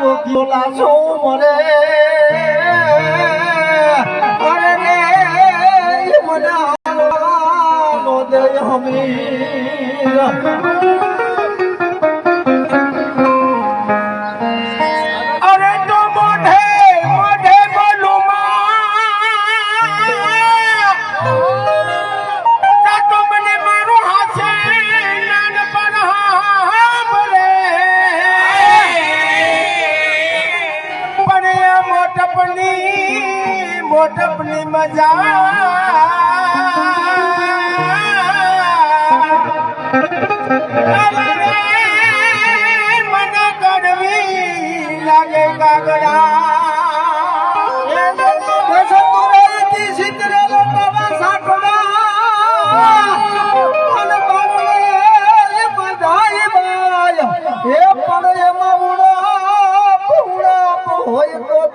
બોલા છો મરે અરે રે મને નો દે હમી અરે તો મોઢે મોઢે બોલું માં તો મને મારું હાથે નાન પર હામરે પણ મોટપની મજા મને ગડવી લાગે કાગડા